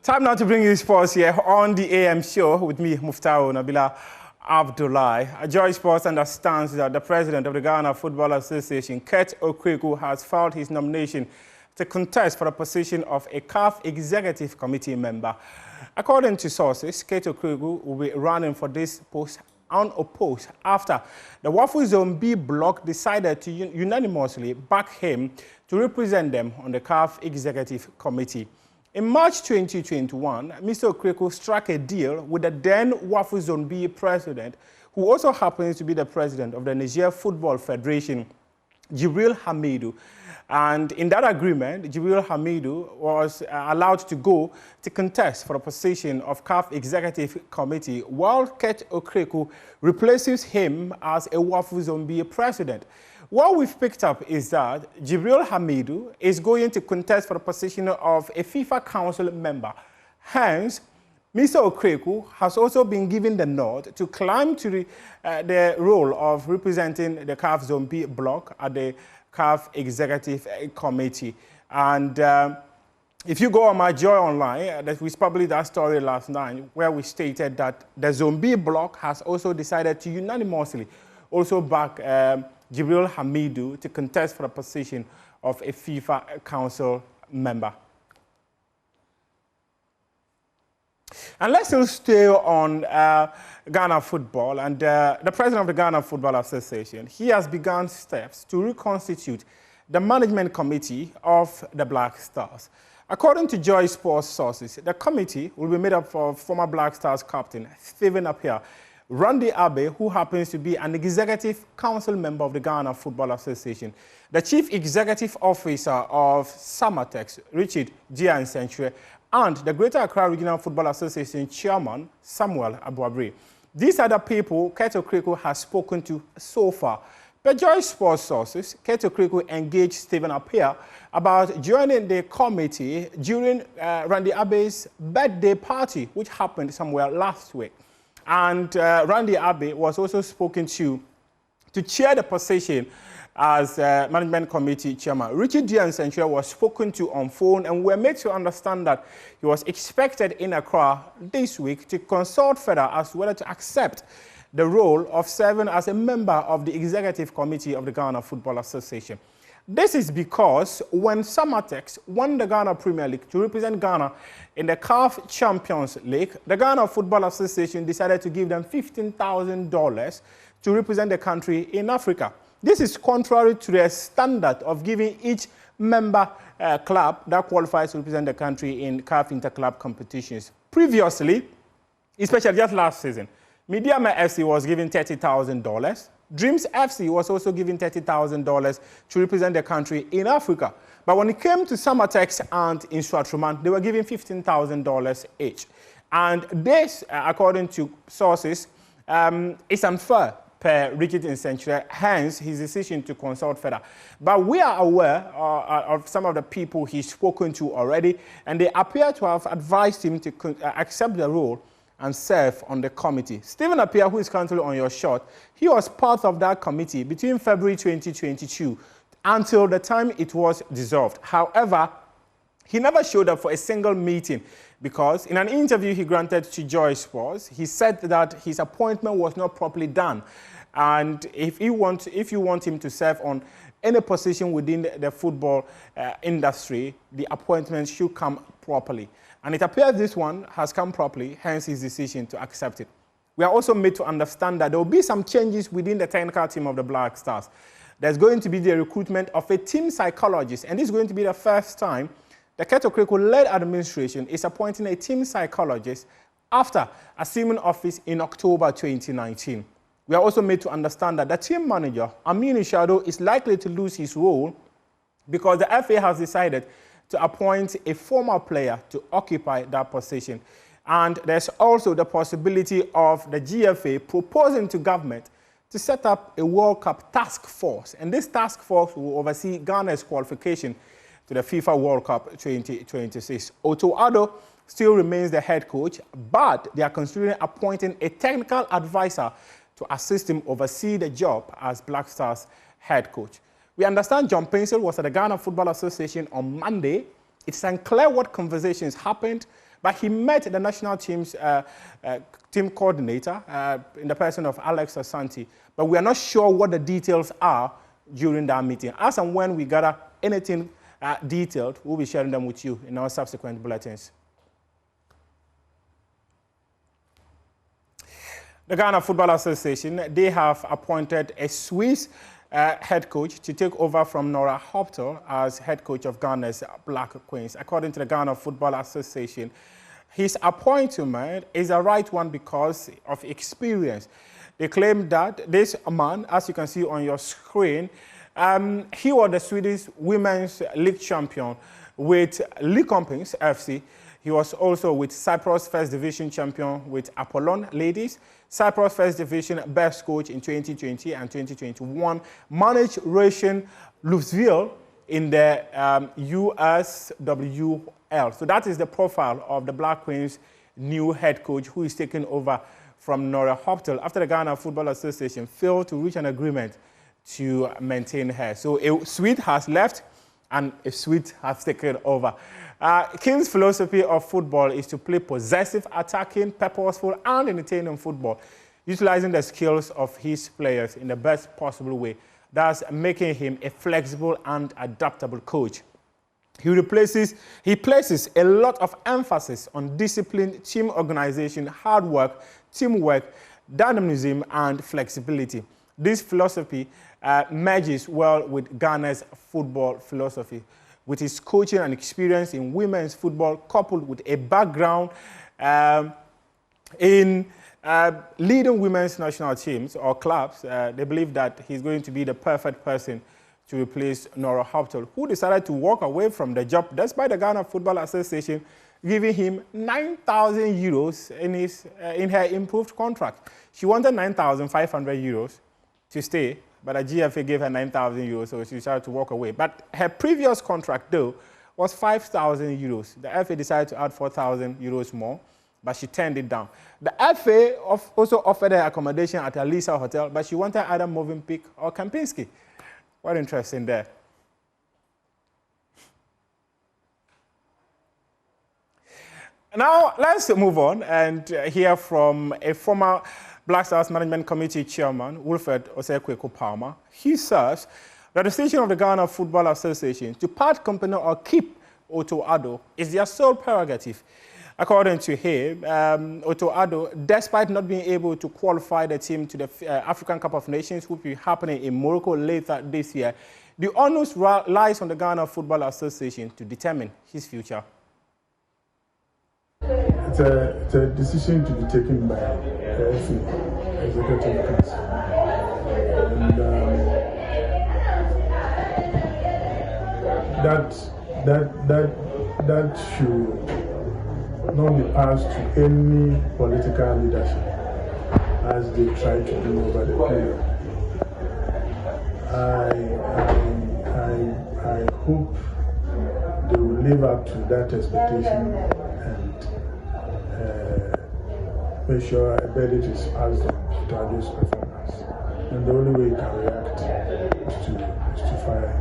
Time now to bring you sports here on the AM show with me, Muftao Nabila Abdullahi. Joy Sports understands that the president of the Ghana Football Association, Okraku, has filed his nomination to contest for the position of a CAF Executive Committee member. According to sources, Okraku will be running for this post unopposed after the Wafu Zone B bloc decided to unanimously back him to represent them on the CAF Executive Committee. In March 2021, Mr. Okraku struck a deal with the then Wafu Zone B president, who also happens to be the president of the Niger Football Federation, Jibril Hamidou. And in that agreement, Jibril Hamidou was allowed to go to contest for the position of CAF Executive Committee, while Okraku replaces him as a Wafu Zone B president. What we've picked up is that Jibril Hamidou is going to contest for the position of a FIFA Council member. Hence, Mr. Okraku has also been given the nod to climb to the role of representing the CAF Zone B bloc at the CAF Executive Committee. And if you go on my Joy Online, we published that story last night where we stated that the Zone B bloc has also decided to unanimously also back Jibril Hamidou to contest for the position of a FIFA Council member. And let's still stay on Ghana football. And the president of the Ghana Football Association, he has begun steps to reconstitute the management committee of the Black Stars. According to Joy Sports sources, the committee will be made up of former Black Stars captain Stephen Appiah, Randy Abbey, who happens to be an executive council member of the Ghana Football Association, the chief executive officer of Samatex, Richard Giansentre, and the Greater Accra Regional Football Association chairman, Samuel Abuabri. These are the people Okraku has spoken to so far. Per Joy Sports sources, Okraku engaged Stephen Appiah about joining the committee during Randy Abbey's birthday party, which happened somewhere last week. And Randy Abbey was also spoken to chair the position as management committee chairman. Richard Giansentre was spoken to on phone, and we're made to understand that he was expected in Accra this week to consult further as whether to accept the role of serving as a member of the executive committee of the Ghana Football Association. This is because when Samatex won the Ghana Premier League to represent Ghana in the CAF Champions League, the Ghana Football Association decided to give them $15,000 to represent the country in Africa. This is contrary to the standard of giving each member club that qualifies to represent the country in CAF inter-club competitions. Previously, especially just last season, Mediama FC was given $30,000. Dreams FC was also given $30,000 to represent the country in Africa. But when it came to Samatex and Instruatruman, they were given $15,000 each. And this, according to sources, is unfair per Richard Giansentre, hence his decision to consult further. But we are aware of some of the people he's spoken to already, and they appear to have advised him to accept the role and serve on the committee. Stephen Appiah, who is currently on your shot, he was part of that committee between February 2022 until the time it was dissolved. However, he never showed up for a single meeting because in an interview he granted to Joy Sports, he said that his appointment was not properly done. And if you want him to serve on any position within the football industry, the appointment should come properly. And it appears this one has come properly, hence his decision to accept it. We are also made to understand that there will be some changes within the technical team of the Black Stars. There's going to be the recruitment of a team psychologist, and this is going to be the first time the Okraku-led administration is appointing a team psychologist after assuming office in October 2019. We are also made to understand that the team manager, Aminu Shado, is likely to lose his role because the FA has decided to appoint a former player to occupy that position. And there's also the possibility of the GFA proposing to government to set up a World Cup task force. And this task force will oversee Ghana's qualification to the FIFA World Cup 2026. Otto Addo still remains the head coach, but they are considering appointing a technical advisor to assist him oversee the job as Black Stars head coach. We understand John Pencil was at the Ghana Football Association on Monday It's unclear what conversations happened, but he met the national team's team coordinator in the person of Alex Asante. But we are not sure what the details are during that meeting. As and when we gather anything detailed, we'll be sharing them with you in our subsequent bulletins. The Ghana Football Association, they have appointed a Swiss head coach to take over from Nora Hoptel as head coach of Ghana's Black Queens. According to the Ghana Football Association, his appointment is the right one because of experience. They claim that this man, as you can see on your screen, he was the Swedish Women's League champion with Lyköpings FC. He was also with Cyprus First Division champion with Apollon Ladies, Cyprus First Division best coach in 2020 and 2021, managed Russian Louisville in the USWL. So that is the profile of the Black Queens' new head coach who is taking over from Nora Hoptel after the Ghana Football Association failed to reach an agreement to maintain her. So a Swede has left and a Swede has taken over. King's philosophy of football is to play possessive, attacking, purposeful, and entertaining football, utilizing the skills of his players in the best possible way, thus making him a flexible and adaptable coach. He places a lot of emphasis on discipline, team organization, hard work, teamwork, dynamism, and flexibility. This philosophy merges well with Ghana's football philosophy. With his coaching and experience in women's football, coupled with a background in leading women's national teams or clubs, they believe that he's going to be the perfect person to replace Nora Hoptel, who decided to walk away from the job despite the Ghana Football Association giving him 9,000 euros in her improved contract. She wanted 9,500 euros to stay, but the GFA gave her 9,000 euros, so she decided to walk away. But her previous contract, though, was 5,000 euros. The FA decided to add 4,000 euros more, but she turned it down. The FA also offered her accommodation at a Lisa Hotel, but she wanted either Movenpick or Kempinski. What interesting there. Now, let's move on and hear from a former Black Stars Management Committee Chairman, Wilfred Okraku Palmer. He serves the decision of the Ghana Football Association to part company or keep Otto Addo is their sole prerogative. According to him, Otto Addo, despite not being able to qualify the team to the African Cup of Nations, which will be happening in Morocco later this year, the onus lies on the Ghana Football Association to determine his future. It's a decision to be taken by the Executive Council. And that should not be passed to any political leadership as they try to do over the period. I hope they will live up to that expectation and make sure a verdict is passed on to Addo's performance. And the only way he can react is to fire him.